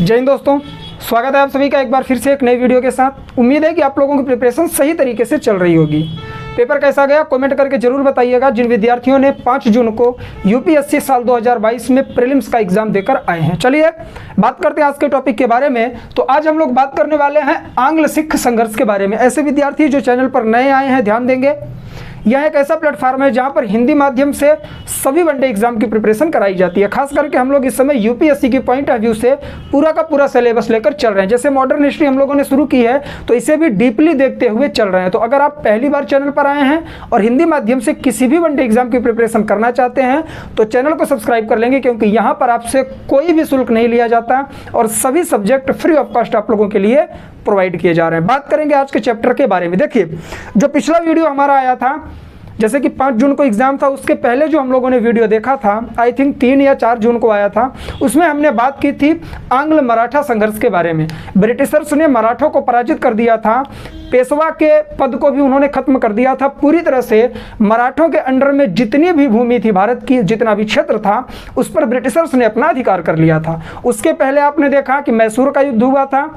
जय हिंद दोस्तों, स्वागत है आप सभी का एक बार फिर से एक नई वीडियो के साथ। उम्मीद है कि आप लोगों की प्रिपरेशन सही तरीके से चल रही होगी। पेपर कैसा गया कमेंट करके जरूर बताइएगा। जिन विद्यार्थियों ने 5 जून को यूपीएससी साल 2022 में प्रीलिम्स का एग्जाम देकर आए हैं, चलिए बात करते हैं आज के टॉपिक के बारे में। तो आज हम लोग बात करने वाले हैं आंग्ल सिख संघर्ष के बारे में। ऐसे विद्यार्थी जो चैनल पर नए आए हैं ध्यान देंगे, यह एक ऐसा प्लेटफॉर्म है जहां पर हिंदी माध्यम से सभी वनडे एग्जाम की प्रिपरेशन कराई जाती है। खास करके हम लोग इस समय यूपीएससी की पॉइंट ऑफ व्यू से पूरा का पूरा सिलेबस लेकर चल रहे हैं। जैसे मॉडर्न हिस्ट्री हम लोगों ने शुरू की है तो इसे भी डीपली देखते हुए चल रहे हैं। तो अगर आप पहली बार चैनल पर आए हैं और हिंदी माध्यम से किसी भी वनडे एग्जाम की प्रिपरेशन करना चाहते हैं तो चैनल को सब्सक्राइब कर लेंगे, क्योंकि यहाँ पर आपसे कोई भी शुल्क नहीं लिया जाता और सभी सब्जेक्ट फ्री ऑफ कॉस्ट आप लोगों के लिए प्रोवाइड किए जा रहे हैं। बात करेंगे आज के चैप्टर के बारे में। देखिए, जो पिछला वीडियो हमारा आया था, जैसे कि 5 जून को एग्जाम था, उसके पहले जो हम लोगों ने वीडियो देखा था, आई थिंक 3 या 4 जून को आया था, उसमें हमने बात की थी आंग्ल मराठा संघर्ष के बारे में। ब्रिटिशर्स ने मराठों को पराजित कर दिया था, पेशवा के पद को भी उन्होंने खत्म कर दिया था। पूरी तरह से मराठों के अंडर में जितनी भी भूमि थी, भारत की जितना भी क्षेत्र था, उस पर ब्रिटिशर्स ने अपना अधिकार कर लिया था। उसके पहले आपने देखा कि मैसूर का युद्ध हुआ था,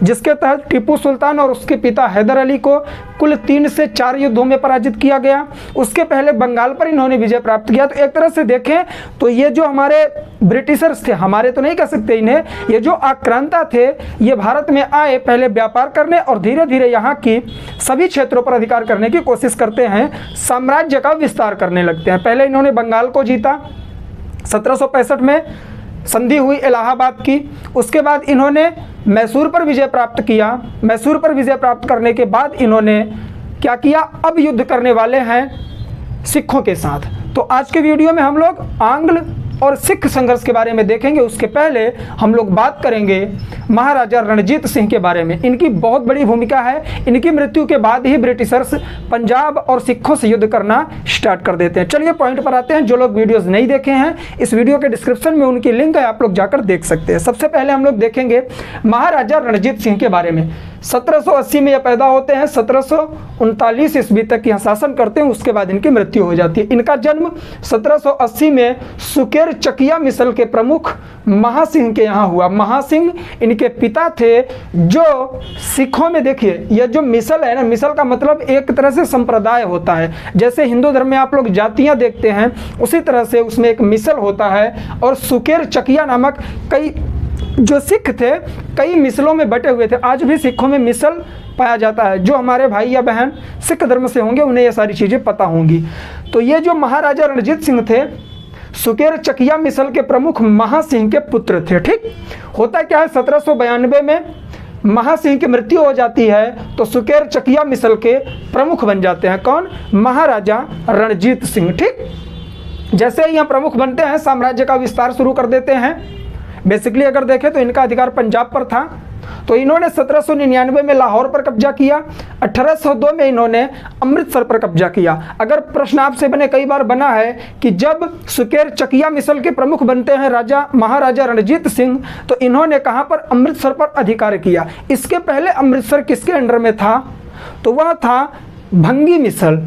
जिसके तहत टीपू सुल्तान और उसके पिता हैदर अली को कुल 3 से 4 युद्धों में पराजित किया गया। उसके पहले बंगाल पर इन्होंने विजय प्राप्त किया। तो एक तरह से देखें तो ये जो हमारे ब्रिटिशर्स थे, हमारे तो नहीं कह सकते इन्हें, ये जो आक्रांता थे, ये भारत में आए पहले व्यापार करने और धीरे धीरे यहाँ की सभी क्षेत्रों पर अधिकार करने की कोशिश करते हैं, साम्राज्य का विस्तार करने लगते हैं। पहले इन्होंने बंगाल को जीता, 1765 में संधि हुई इलाहाबाद की। उसके बाद इन्होंने मैसूर पर विजय प्राप्त किया। मैसूर पर विजय प्राप्त करने के बाद इन्होंने क्या किया, अब युद्ध करने वाले हैं सिखों के साथ। तो आज के वीडियो में हम लोग आंग्ल और सिख संघर्ष के बारे में देखेंगे। उसके पहले हम लोग बात करेंगे महाराजा रणजीत सिंह के बारे में। इनकी बहुत बड़ी भूमिका है। इनकी मृत्यु के बाद ही ब्रिटिशर्स पंजाब और सिखों से युद्ध करना स्टार्ट कर देते हैं। चलिए पॉइंट पर आते हैं। जो लोग वीडियोस नहीं देखे हैं, इस वीडियो के डिस्क्रिप्शन में उनकी लिंक है, आप लोग जाकर देख सकते हैं। सबसे पहले हम लोग देखेंगे महाराजा रणजीत सिंह के बारे में। 1780 में ये पैदा होते हैं, 1739 ईस्वी तक यहाँ शासन करते हैं। उसके बाद इनकी मृत्यु हो जाती है। इनका जन्म 1780 में सुकेर चकिया मिसल के प्रमुख महासिंह के यहाँ हुआ। महासिंह इनके पिता थे, जो सिखों में, देखिए यह जो मिसल है ना, मिसल का मतलब एक तरह से संप्रदाय होता है। जैसे हिंदू धर्म में आप लोग जातियाँ देखते हैं, उसी तरह से उसमें एक मिसल होता है। और सुकेर चकिया नामक कई जो सिख थे, कई मिसलों में बटे हुए थे। आज भी सिखों में मिसल पाया जाता है। जो हमारे भाई या बहन सिख धर्म से होंगे उन्हें ये सारी चीज़ें पता होंगी। तो ये जो महाराजा रणजीत सिंह थे, सुकेर चकिया मिसल के प्रमुख महासिंह के पुत्र थे। ठीक होता क्या है, 1792 में महासिंह की मृत्यु हो जाती है तो सुकेर चकिया मिसल के प्रमुख बन जाते हैं। कौन? महाराजा रणजीत सिंह। ठीक, जैसे ही यहाँ प्रमुख बनते हैं, साम्राज्य का विस्तार शुरू कर देते हैं। बेसिकली अगर देखें तो इनका अधिकार पंजाब पर था। तो इन्होंने 1799 में लाहौर पर कब्जा किया, 1802 में इन्होंने अमृतसर पर कब्जा किया। अगर प्रश्न आपसे कई बार बना है कि जब सुकेर चकिया मिसल के प्रमुख बनते हैं महाराजा रणजीत सिंह, तो इन्होंने कहाँ पर? अमृतसर पर अधिकार किया। इसके पहले अमृतसर किसके अंडर में था? तो वह था भंगी मिसल।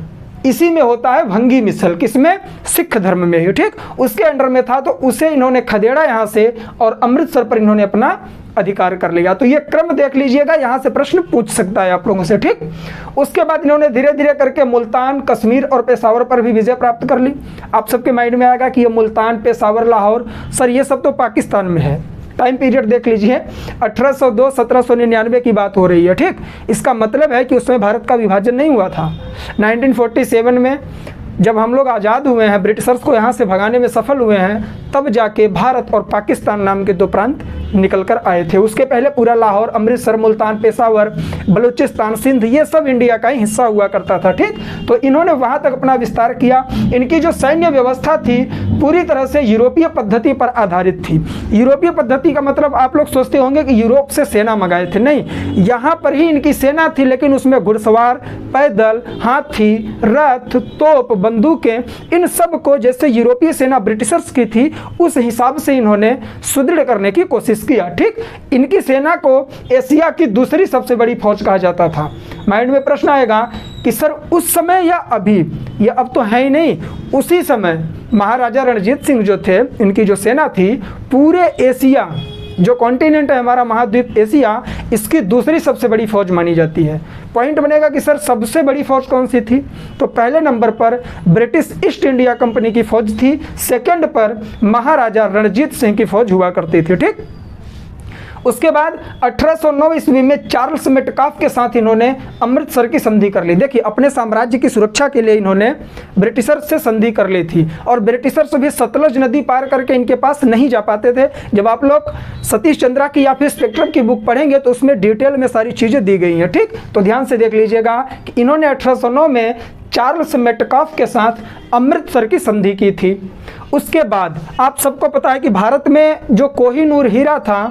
इसी में होता है भंगी मिसल, किसमें? सिख धर्म में ही। ठीक, उसके अंडर में था, तो उसे इन्होंने खदेड़ा यहाँ से और अमृतसर पर इन्होंने अपना अधिकार कर लिया। तो ये क्रम देख लीजिएगा, यहाँ से प्रश्न पूछ सकता है आप लोगों से। ठीक, उसके बाद इन्होंने धीरे धीरे करके मुल्तान, कश्मीर और पेशावर पर भी विजय प्राप्त कर ली। आप सबके माइंड में आएगा कि ये मुल्तान, पेशावर, लाहौर, सर ये सब तो पाकिस्तान में है। टाइम पीरियड देख लीजिए, 1802 1799 की बात हो रही है। ठीक, इसका मतलब है कि उसमें भारत का विभाजन नहीं हुआ था। 1947 में जब हम लोग आज़ाद हुए हैं, ब्रिटिशर्स को यहाँ से भगाने में सफल हुए हैं, तब जाके भारत और पाकिस्तान नाम के 2 प्रांत निकल कर आए थे। उसके पहले पूरा लाहौर, अमृतसर, मुल्तान, पेशावर, बलूचिस्तान, सिंध, ये सब इंडिया का ही हिस्सा हुआ करता था। ठीक, तो इन्होंने वहाँ तक अपना विस्तार किया। इनकी जो सैन्य व्यवस्था थी पूरी तरह से यूरोपीय पद्धति पर आधारित थी। यूरोपीय पद्धति का मतलब आप लोग सोचते होंगे कि यूरोप से सेना मंगाए थे, नहीं, यहाँ पर ही इनकी सेना थी, लेकिन उसमें घुड़सवार, पैदल, हाथी, रथ, तोप, बंदूकें, इन सब को जैसे यूरोपीय सेना ब्रिटिशर्स की थी उस हिसाब से इन्होंने सुदृढ़ करने की कोशिश किया। ठीक, इनकी सेना को एशिया की दूसरी सबसे बड़ी फौज कहा जाता था। माइंड में प्रश्न आएगा कि सर उस समय या अभी? ये अब तो है ही नहीं, उसी समय महाराजा रणजीत सिंह जो थे, इनकी जो सेना थी पूरे एशिया जो कॉन्टिनेंट है हमारा महाद्वीप एशिया, इसकी दूसरी सबसे बड़ी फौज मानी जाती है। पॉइंट बनेगा कि सर सबसे बड़ी फौज कौन सी थी, तो पहले नंबर पर ब्रिटिश ईस्ट इंडिया कंपनी की फौज थी, सेकंड पर महाराजा रणजीत सिंह की फौज हुआ करती थी। ठीक, उसके बाद 1809 ईस्वी में चार्ल्स मेटकाफ के साथ इन्होंने अमृतसर की संधि कर ली। देखिए अपने साम्राज्य की सुरक्षा के लिए इन्होंने ब्रिटिशर से संधि कर ली थी, और ब्रिटिशर्स भी सतलज नदी पार करके इनके पास नहीं जा पाते थे। जब आप लोग सतीश चंद्रा की या फिर स्पेक्ट्रम की बुक पढ़ेंगे तो उसमें डिटेल में सारी चीज़ें दी गई हैं। ठीक, तो ध्यान से देख लीजिएगा कि इन्होंने 1809 में चार्ल्स मेटकाफ के साथ अमृतसर की संधि की थी। उसके बाद आप सबको पता है कि भारत में जो कोहिनूर हीरा था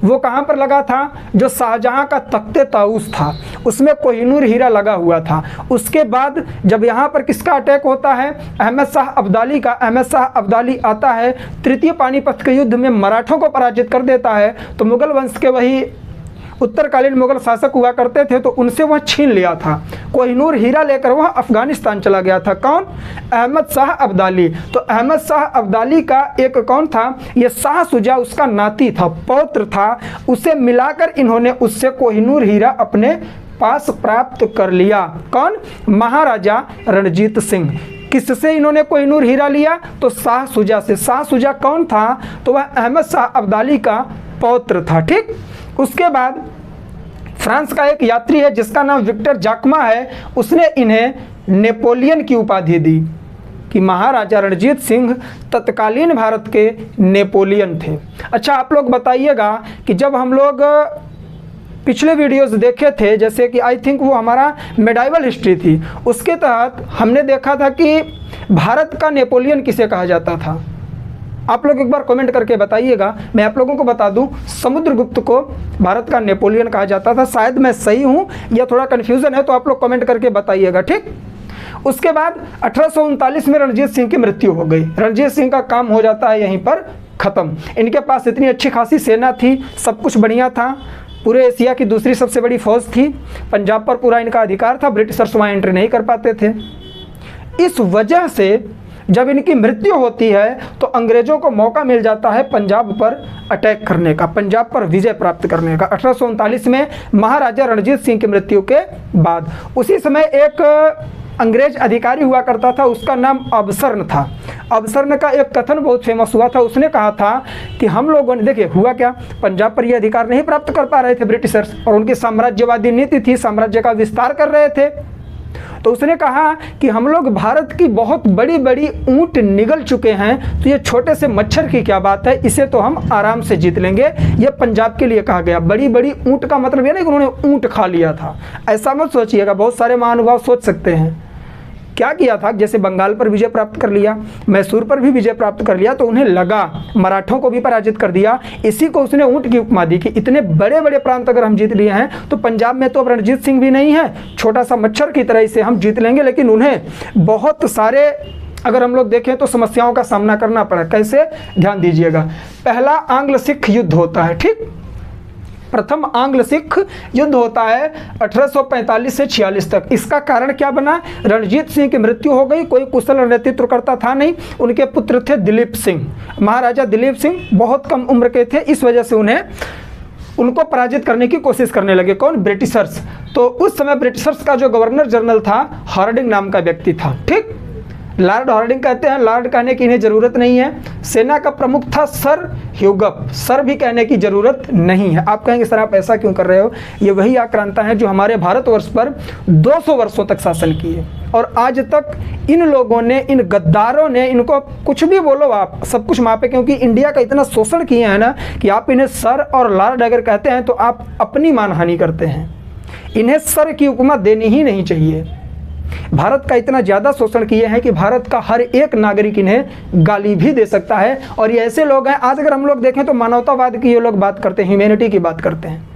वो कहाँ पर लगा था, जो शाहजहां का तख्ते ताऊस था उसमें कोहिनूर हीरा लगा हुआ था। उसके बाद जब यहाँ पर किसका अटैक होता है, अहमद शाह अब्दाली का, अहमद शाह अब्दाली आता है, तृतीय पानीपत के युद्ध में मराठों को पराजित कर देता है, तो मुगल वंश के वही उत्तरकालीन मुगल शासक हुआ करते थे तो उनसे वह छीन लिया था। कोहिनूर हीरा लेकर वह अफगानिस्तान चला गया था। कौन, अहमद शाह अब्दाली। तो अहमद शाह अब्दाली का एक कौन था, ये शाह सुजा उसका नाती था, पौत्र था, उसे मिलाकर इन्होंने उससे कोहिनूर हीरा अपने पास प्राप्त कर लिया। कौन, महाराजा रणजीत सिंह। किससे इन्होंने कोहिनूर हीरा लिया, तो शाह सुजा से। शाह सुजा कौन था, तो वह अहमद शाह अब्दाली का पौत्र था। ठीक, उसके बाद फ्रांस का एक यात्री है जिसका नाम विक्टर जाकमा है, उसने इन्हें नेपोलियन की उपाधि दी कि महाराजा रणजीत सिंह तत्कालीन भारत के नेपोलियन थे। अच्छा आप लोग बताइएगा कि जब हम लोग पिछले वीडियोस देखे थे, जैसे कि आई थिंक वो हमारा मेडाइवल हिस्ट्री थी, उसके तहत हमने देखा था कि भारत का नेपोलियन किसे कहा जाता था। आप लोग एक बार कमेंट करके बताइएगा। मैं आप लोगों को बता दूं, समुद्रगुप्त को भारत का नेपोलियन कहा जाता था। शायद मैं सही हूं या थोड़ा कन्फ्यूजन है, तो आप लोग कमेंट करके बताइएगा। ठीक, उसके बाद 1839 में रणजीत सिंह की मृत्यु हो गई। रणजीत सिंह का काम हो जाता है यहीं पर खत्म। इनके पास इतनी अच्छी खासी सेना थी, सब कुछ बढ़िया था, पूरे एशिया की दूसरी सबसे बड़ी फौज थी, पंजाब पर पूरा इनका अधिकार था, ब्रिटिशर्स वहाँ एंट्री नहीं कर पाते थे। इस वजह से जब इनकी मृत्यु होती है तो अंग्रेजों को मौका मिल जाता है पंजाब पर अटैक करने का, पंजाब पर विजय प्राप्त करने का। 1839 में महाराजा रणजीत सिंह की मृत्यु के बाद उसी समय एक अंग्रेज अधिकारी हुआ करता था, उसका नाम अबसर्न था। अबसर्न का एक कथन बहुत फेमस हुआ था। उसने कहा था कि हम लोगों ने, देखिए हुआ क्या, पंजाब पर यह अधिकार नहीं प्राप्त कर पा रहे थे ब्रिटिशर्स, और उनकी साम्राज्यवादी नीति थी, साम्राज्य का विस्तार कर रहे थे। तो उसने कहा कि हम लोग भारत की बहुत बड़ी बड़ी ऊंट निगल चुके हैं, तो ये छोटे से मच्छर की क्या बात है, इसे तो हम आराम से जीत लेंगे। ये पंजाब के लिए कहा गया। बड़ी बड़ी ऊंट का मतलब ये नहीं कि उन्होंने ऊंट खा लिया था, ऐसा मत सोचिएगा। बहुत सारे महानुभाव सोच सकते हैं क्या किया था, जैसे बंगाल पर विजय प्राप्त कर लिया, मैसूर पर भी विजय प्राप्त कर लिया, तो उन्हें लगा मराठों को भी पराजित कर दिया। इसी को उसने ऊंट की उपमा दी कि इतने बड़े बड़े प्रांत अगर हम जीत लिए हैं तो पंजाब में तो अब रणजीत सिंह भी नहीं है, छोटा सा मच्छर की तरह इसे हम जीत लेंगे। लेकिन उन्हें बहुत सारे, अगर हम लोग देखें तो समस्याओं का सामना करना पड़ा। कैसे, ध्यान दीजिएगा। पहला आंग्ल सिख युद्ध होता है। ठीक, प्रथम आंग्ल सिख युद्ध होता है 1845 से 46 तक। इसका कारण क्या बना, रणजीत सिंह की मृत्यु हो गई, कोई कुशल नेतृत्व करता था नहीं। उनके पुत्र थे दिलीप सिंह, महाराजा दिलीप सिंह बहुत कम उम्र के थे, इस वजह से उनको पराजित करने की कोशिश करने लगे। कौन, ब्रिटिशर्स। तो उस समय ब्रिटिशर्स का जो गवर्नर जनरल था हार्डिंग नाम का व्यक्ति था। ठीक, लॉर्ड हार्डिंग कहते हैं, लॉर्ड कहने की इन्हें जरूरत नहीं है। सेना का प्रमुख था सर ह्यूगअप, सर भी कहने की जरूरत नहीं है। आप कहेंगे सर आप ऐसा क्यों कर रहे हो, ये वही आक्रांता है जो हमारे भारतवर्ष पर 200 वर्षों तक शासन किए, और आज तक इन लोगों ने, इन गद्दारों ने, इनको कुछ भी बोलो आप, सब कुछ मापे, क्योंकि इंडिया का इतना शोषण किए हैं ना कि आप इन्हें सर और लॉर्ड अगर कहते हैं तो आप अपनी मानहानि करते हैं। इन्हें सर की उपमा देनी ही नहीं चाहिए। भारत का इतना ज़्यादा शोषण किए हैं कि भारत का हर एक नागरिक इन्हें गाली भी दे सकता है। और ये ऐसे लोग हैं, आज अगर हम लोग देखें तो मानवतावाद की ये लोग बात करते हैं, ह्यूमैनिटी की बात करते हैं।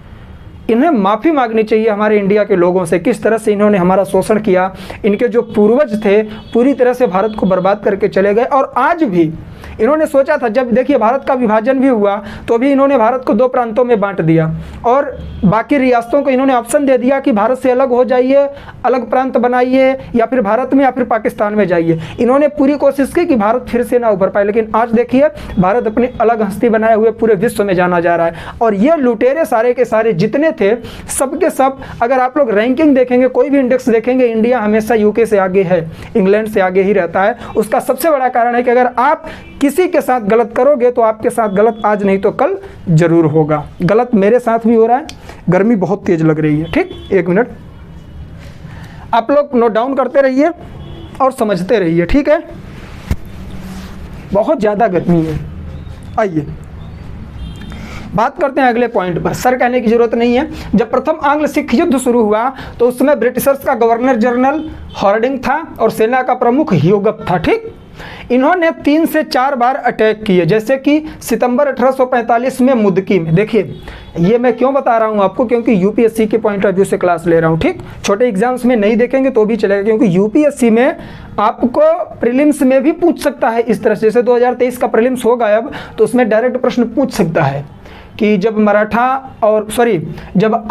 इन्हें माफ़ी मांगनी चाहिए हमारे इंडिया के लोगों से, किस तरह से इन्होंने हमारा शोषण किया। इनके जो पूर्वज थे पूरी तरह से भारत को बर्बाद करके चले गए, और आज भी इन्होंने सोचा था, जब देखिए भारत का विभाजन भी हुआ तो भी इन्होंने भारत को 2 प्रांतों में बांट दिया और बाकी रियासतों को इन्होंने ऑप्शन दे दिया कि भारत से अलग हो जाइए, अलग प्रांत बनाइए, या फिर भारत में या फिर पाकिस्तान में जाइए। इन्होंने पूरी कोशिश की कि भारत फिर से ना उभर पाए, लेकिन आज देखिए भारत अपनी अलग हस्ती बनाए हुए पूरे विश्व में जाना जा रहा है। और ये लुटेरे सारे के सारे जितने थे, सबके सब, अगर आप लोग रैंकिंग देखेंगे, कोई भी इंडेक्स देखेंगे, इंडिया हमेशा यूके से आगे है, इंग्लैंड से आगे ही रहता है। उसका सबसे बड़ा कारण है कि अगर आप किसी के साथ गलत करोगे तो आपके साथ गलत आज नहीं तो कल जरूर होगा। गलत मेरे साथ भी हो रहा है। गर्मी बहुत तेज लग रही है। ठीक, 1 मिनट आप लोग नोट डाउन करते रहिए और समझते रहिए। ठीक है, बहुत ज़्यादा गर्मी है। आइए बात करते हैं अगले पॉइंट पर। सर कहने की जरूरत नहीं है। जब प्रथम आंग्ल सिख युद्ध शुरू हुआ तो उस समय ब्रिटिशर्स का गवर्नर जनरल हार्डिंग था और सेना का प्रमुख ह्यूगअप था। ठीक, इन्होंने 3 से 4 बार अटैक किए, जैसे कि सितंबर 1845 में मुदकी में। देखिए ये मैं क्यों बता रहा हूँ आपको, क्योंकि यूपीएससी के पॉइंट ऑफ व्यू से क्लास ले रहा हूँ। ठीक, छोटे एग्जाम्स में नहीं देखेंगे तो भी चलेगा, क्योंकि यूपीएससी में आपको प्रीलिम्स में भी पूछ सकता है इस तरह से। जैसे 2023 का प्रीलिम्स होगा अब, तो उसमें डायरेक्ट प्रश्न पूछ सकता है कि जब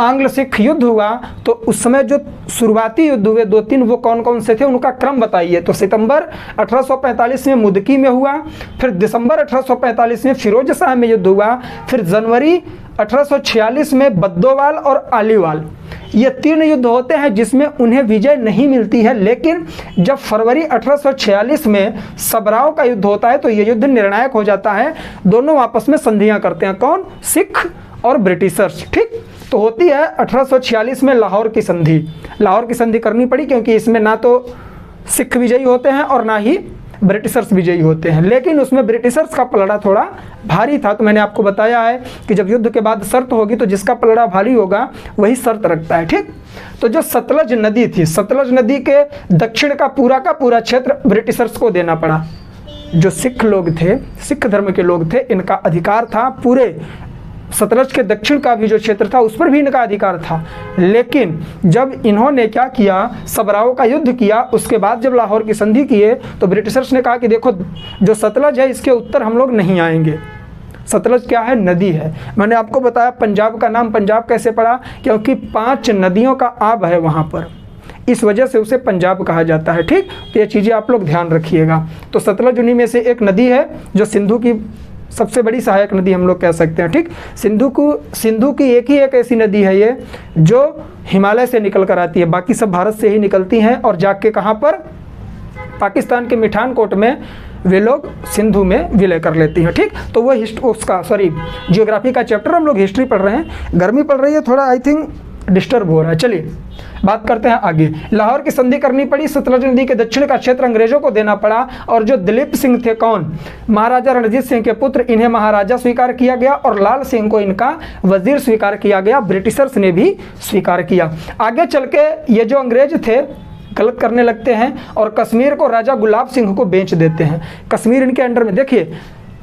आंग्ल सिख युद्ध हुआ तो उस समय जो शुरुआती युद्ध हुए 2-3, वो कौन कौन से थे, उनका क्रम बताइए। तो सितंबर 1845 में मुदकी में हुआ, फिर दिसंबर 1845 में फिरोज शाह में युद्ध हुआ, फिर जनवरी 1846 में बद्दोवाल और आलीवाल। ये 3 युद्ध होते हैं जिसमें उन्हें विजय नहीं मिलती है। लेकिन जब फरवरी 1846 में सबराव का युद्ध होता है तो ये युद्ध निर्णायक हो जाता है। दोनों आपस में संधियां करते हैं, कौन, सिख और ब्रिटिशर्स। ठीक, तो होती है 1846 में लाहौर की संधि। लाहौर की संधि करनी पड़ी क्योंकि इसमें ना तो सिख विजयी होते हैं और ना ही ब्रिटिशर्स विजयी होते हैं। लेकिन उसमें ब्रिटिशर्स का पलड़ा थोड़ा भारी था। तो मैंने आपको बताया है कि जब युद्ध के बाद शर्त होगी तो जिसका पलड़ा भारी होगा वही शर्त रखता है। ठीक, तो जो सतलज नदी थी, सतलज नदी के दक्षिण का पूरा क्षेत्र ब्रिटिशर्स को देना पड़ा। जो सिख लोग थे, सिख धर्म के लोग थे, इनका अधिकार था पूरे सतलज के दक्षिण का भी जो क्षेत्र था उस पर भी इनका अधिकार था। लेकिन जब इन्होंने क्या किया, सबराव का युद्ध किया, उसके बाद जब लाहौर की संधि किए तो ब्रिटिशर्स ने कहा कि देखो जो सतलज है इसके उत्तर हम लोग नहीं आएंगे। सतलज क्या है, नदी है। मैंने आपको बताया पंजाब का नाम पंजाब कैसे पड़ा, क्योंकि 5 नदियों का आब है वहाँ पर, इस वजह से उसे पंजाब कहा जाता है। ठीक, तो ये चीज़ें आप लोग ध्यान रखिएगा। तो सतलज उन्हीं में से एक नदी है जो सिंधु की सबसे बड़ी सहायक नदी हम लोग कह सकते हैं। ठीक, सिंधु की एक ही एक ऐसी नदी है ये जो हिमालय से निकल कर आती है, बाकी सब भारत से ही निकलती हैं और जाके कहाँ पर, पाकिस्तान के मिठानकोट में वे लोग सिंधु में विलय कर लेती हैं। ठीक, तो वो जियोग्राफी का चैप्टर हम लोग हिस्ट्री पढ़ रहे हैं। गर्मी पड़ रही है, थोड़ा आई थिंक डिस्टर्ब हो रहा है। चलिए बात करते हैं आगे। लाहौर की संधि करनी पड़ी, सतलज नदी के दक्षिण का क्षेत्र अंग्रेजों को देना पड़ा और जो दिलीप सिंह थे, कौन, महाराजा रणजीत सिंह के पुत्र, इन्हें महाराजा स्वीकार किया गया और लाल सिंह को इनका वजीर स्वीकार किया गया। ब्रिटिशर्स ने भी स्वीकार किया। आगे चल के ये जो अंग्रेज थे गलत करने लगते हैं और कश्मीर को राजा गुलाब सिंह को बेच देते हैं। कश्मीर इनके अंडर में, देखिए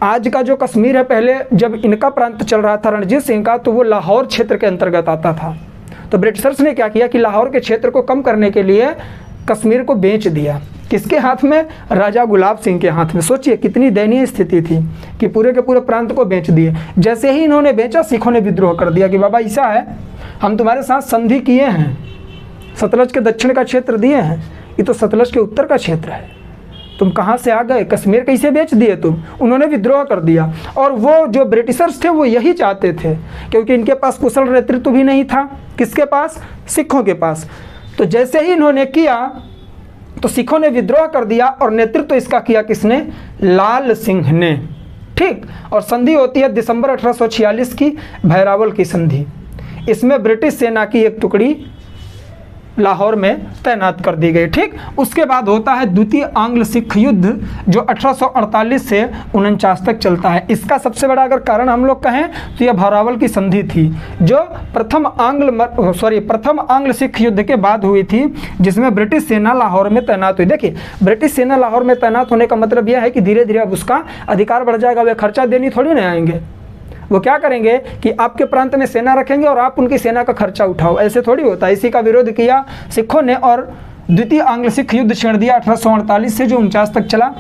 आज का जो कश्मीर है, पहले जब इनका प्रांत चल रहा था रणजीत सिंह का, तो वो लाहौर क्षेत्र के अंतर्गत आता था। तो ब्रिटिशर्स ने क्या किया कि लाहौर के क्षेत्र को कम करने के लिए कश्मीर को बेच दिया। किसके हाथ में, राजा गुलाब सिंह के हाथ में। सोचिए कितनी दयनीय स्थिति थी कि पूरे के पूरे प्रांत को बेच दिए। जैसे ही इन्होंने बेचा, सिखों ने विद्रोह कर दिया कि बाबा ऐसा है, हम तुम्हारे साथ संधि किए हैं, सतलज के दक्षिण का क्षेत्र दिए हैं, ये तो सतलज के उत्तर का क्षेत्र है, तुम कहाँ से आ गए, कश्मीर कैसे बेच दिए तुम। उन्होंने विद्रोह कर दिया। और वो जो ब्रिटिशर्स थे वो यही चाहते थे, क्योंकि इनके पास कुशल नेतृत्व भी नहीं था। किसके पास, सिखों के पास। तो जैसे ही इन्होंने किया तो सिखों ने विद्रोह कर दिया और नेतृत्व इसका किया किसने, लाल सिंह ने। ठीक, और संधि होती है दिसंबर 1846 की, भैरावल की संधि। इसमें ब्रिटिश सेना की एक टुकड़ी लाहौर में तैनात कर दी गई। ठीक, उसके बाद होता है द्वितीय आंग्ल सिख युद्ध जो 1848 से 49 तक चलता है। इसका सबसे बड़ा अगर कारण हम लोग कहें तो यह भैरावल की संधि थी, जो प्रथम आंग्ल सिख युद्ध के बाद हुई थी, जिसमें ब्रिटिश सेना लाहौर में तैनात हुई। देखिए ब्रिटिश सेना लाहौर में तैनात होने का मतलब यह है कि धीरे धीरे अब उसका अधिकार बढ़ जाएगा। वे खर्चा देनी थोड़ी ना आएंगे, वो क्या करेंगे कि आपके प्रांत में सेना रखेंगे और आप उनकी सेना का खर्चा उठाओ, ऐसे थोड़ी होता है। इसी का विरोध किया सिखों ने और द्वितीय आंग्ल सिख युद्ध छेड़ दिया 1848 से, जो 49 तक चला।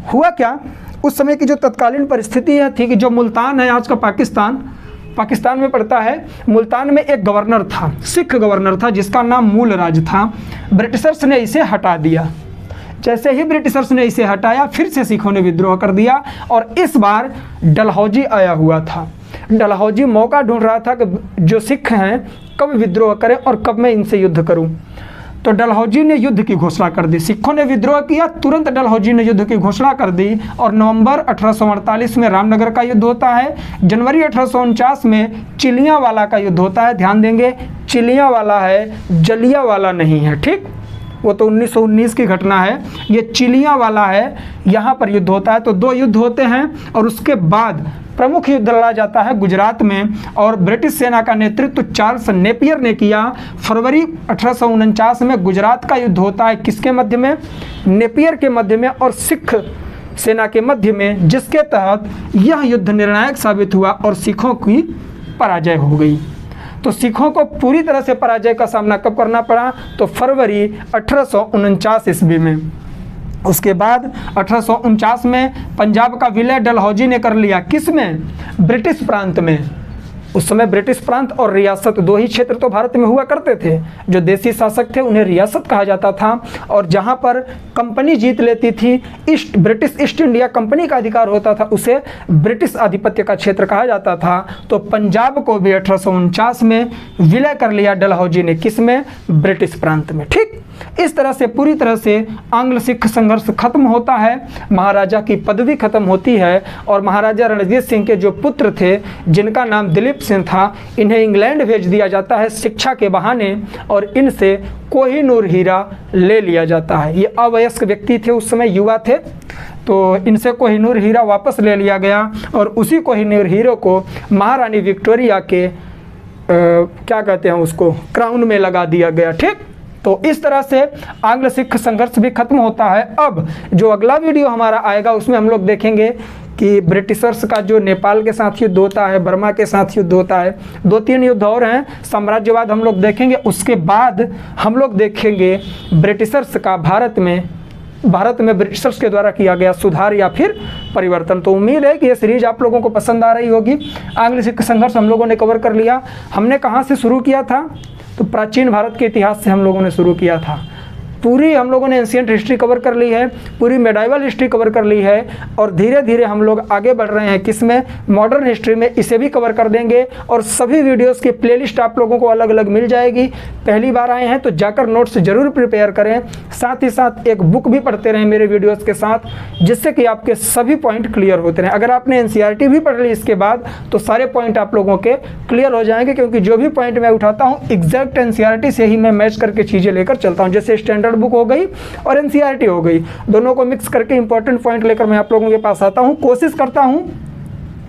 हुआ क्या उस समय की जो तत्कालीन परिस्थिति थी कि जो मुल्तान है, आज का पाकिस्तान में पड़ता है, मुल्तान में एक गवर्नर था, सिख गवर्नर था, जिसका नाम मूल राज था। ब्रिटिशर्स ने इसे हटा दिया। जैसे ही ब्रिटिशर्स ने इसे हटाया, फिर से सिखों ने विद्रोह कर दिया और इस बार डलहौजी आया हुआ था। डलहौजी मौका ढूंढ रहा था कि जो सिख हैं कब विद्रोह करें और कब मैं इनसे युद्ध करूं। तो डलहौजी ने युद्ध की घोषणा कर दी। सिखों ने विद्रोह किया, तुरंत डलहौजी ने युद्ध की घोषणा कर दी और नवंबर 1848 में रामनगर का युद्ध होता है। जनवरी 1849 में चिलियांवाला का युद्ध होता है। ध्यान देंगे, चिलियांवाला है, जलियांवाला नहीं है, ठीक। वो तो 1919 की घटना है, ये चिलियांवाला है, यहाँ पर युद्ध होता है। तो 2 युद्ध होते हैं और उसके बाद प्रमुख युद्ध लड़ा जाता है गुजरात में और ब्रिटिश सेना का नेतृत्व चार्ल्स नेपियर ने किया। फरवरी 1849 में गुजरात का युद्ध होता है, किसके मध्य में? नेपियर के मध्य में और सिख सेना के मध्य में, जिसके तहत यह युद्ध निर्णायक साबित हुआ और सिखों की पराजय हो गई। तो सिखों को पूरी तरह से पराजय का सामना कब करना पड़ा? तो फरवरी 1849 ईस्वी में। उसके बाद 1849 में पंजाब का विलय डलहौजी ने कर लिया। किस में? ब्रिटिश प्रांत में। उस समय ब्रिटिश प्रांत और रियासत 2 ही क्षेत्र तो भारत में हुआ करते थे। जो देसी शासक थे उन्हें रियासत कहा जाता था और जहां पर कंपनी जीत लेती थी, ब्रिटिश ईस्ट इंडिया कंपनी का अधिकार होता था, उसे ब्रिटिश आधिपत्य का क्षेत्र कहा जाता था। तो पंजाब को भी 1849 में विलय कर लिया डलहौजी ने। किस में? ब्रिटिश प्रांत में, ठीक। इस तरह से पूरी तरह से आंग्ल सिख संघर्ष खत्म होता है, महाराजा की पदवी खत्म होती है और महाराजा रणजीत सिंह के जो पुत्र थे, जिनका नाम दिलीप सिंह था, इन्हें इंग्लैंड भेज दिया जाता है शिक्षा के बहाने और इनसे कोहिनूर हीरा ले लिया जाता है। ये अवयस्क व्यक्ति थे, उस समय युवा थे, तो इनसे कोहिनूर हीरा वापस ले लिया गया और उसी कोहिनूर हीरे को महारानी विक्टोरिया के क्या कहते हैं उसको, क्राउन में लगा दिया गया, ठीक। तो इस तरह से आंग्ल सिख संघर्ष भी खत्म होता है। अब जो अगला वीडियो हमारा आएगा उसमें हम लोग देखेंगे कि ब्रिटिशर्स का जो नेपाल के साथ युद्ध होता है, बर्मा के साथ युद्ध होता है, 2-3 युद्ध और हैं, साम्राज्यवाद हम लोग देखेंगे। उसके बाद हम लोग देखेंगे ब्रिटिशर्स का भारत में ब्रिटिशर्स के द्वारा किया गया सुधार या फिर परिवर्तन। तो उम्मीद है कि ये सीरीज आप लोगों को पसंद आ रही होगी। आंग्ल सिख संघर्ष हम लोगों ने कवर कर लिया। हमने कहाँ से शुरू किया था? तो प्राचीन भारत के इतिहास से हम लोगों ने शुरू किया था। पूरी हम लोगों ने एंशिएंट हिस्ट्री कवर कर ली है, पूरी मेडाइवल हिस्ट्री कवर कर ली है और धीरे धीरे हम लोग आगे बढ़ रहे हैं। किसमें? मॉडर्न हिस्ट्री में। इसे भी कवर कर देंगे और सभी वीडियोस की प्लेलिस्ट आप लोगों को अलग अलग मिल जाएगी। पहली बार आए हैं तो जाकर नोट्स जरूर प्रिपेयर करें, साथ ही साथ एक बुक भी पढ़ते रहें मेरे वीडियोज़ के साथ, जिससे कि आपके सभी पॉइंट क्लियर होते रहें। अगर आपने NCERT भी पढ़ ली इसके बाद तो सारे पॉइंट आप लोगों के क्लियर हो जाएंगे, क्योंकि जो भी पॉइंट मैं उठाता हूँ एग्जैक्ट NCERT से ही मैं मैच करके चीज़ें लेकर चलता हूँ। जैसे स्टैंडर्ड बुक हो गई और NCERT हो गई, दोनों को मिक्स करके इंपॉर्टेंट पॉइंट लेकर मैं आप लोगों के पास आता हूं। कोशिश करता हूं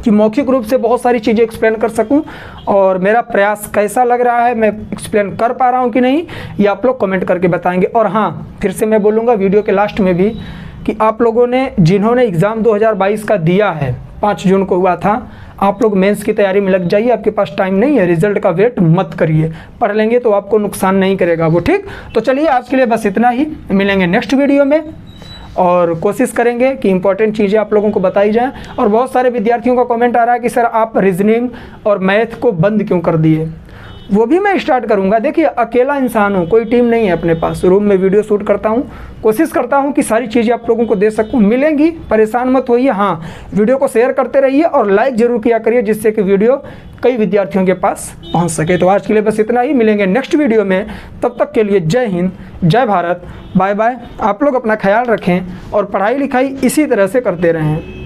कि मौखिक रूप से बहुत सारी चीज़ें एक्सप्लेन कर सकूं और मेरा प्रयास कैसा लग रहा है, मैं एक्सप्लेन कर पा रहा हूं कि नहीं, ये आप लोग कमेंट करके बताएंगे। और हाँ, फिर से मैं बोलूँगा वीडियो के लास्ट में भी कि आप लोगों ने जिन्होंने एग्ज़ाम 2022 का दिया है, 5 जून को हुआ था, आप लोग मेंस की तैयारी में लग जाइए। आपके पास टाइम नहीं है, रिजल्ट का वेट मत करिए, पढ़ लेंगे तो आपको नुकसान नहीं करेगा वो, ठीक। तो चलिए आज के लिए बस इतना ही, मिलेंगे नेक्स्ट वीडियो में और कोशिश करेंगे कि इंपॉर्टेंट चीज़ें आप लोगों को बताई जाएं। और बहुत सारे विद्यार्थियों का कमेंट आ रहा है कि सर आप रीजनिंग और मैथ को बंद क्यों कर दिए, वो भी मैं स्टार्ट करूंगा। देखिए अकेला इंसान हूँ, कोई टीम नहीं है अपने पास, रूम में वीडियो शूट करता हूँ, कोशिश करता हूँ कि सारी चीज़ें आप लोगों को दे सकूँ। मिलेंगी, परेशान मत होइए। हाँ, वीडियो को शेयर करते रहिए और लाइक ज़रूर किया करिए, जिससे कि वीडियो कई विद्यार्थियों के पास पहुँच सके। तो आज के लिए बस इतना ही, मिलेंगे नेक्स्ट वीडियो में। तब तक के लिए जय हिंद, जय भारत, बाय बाय। आप लोग अपना ख्याल रखें और पढ़ाई लिखाई इसी तरह से करते रहें।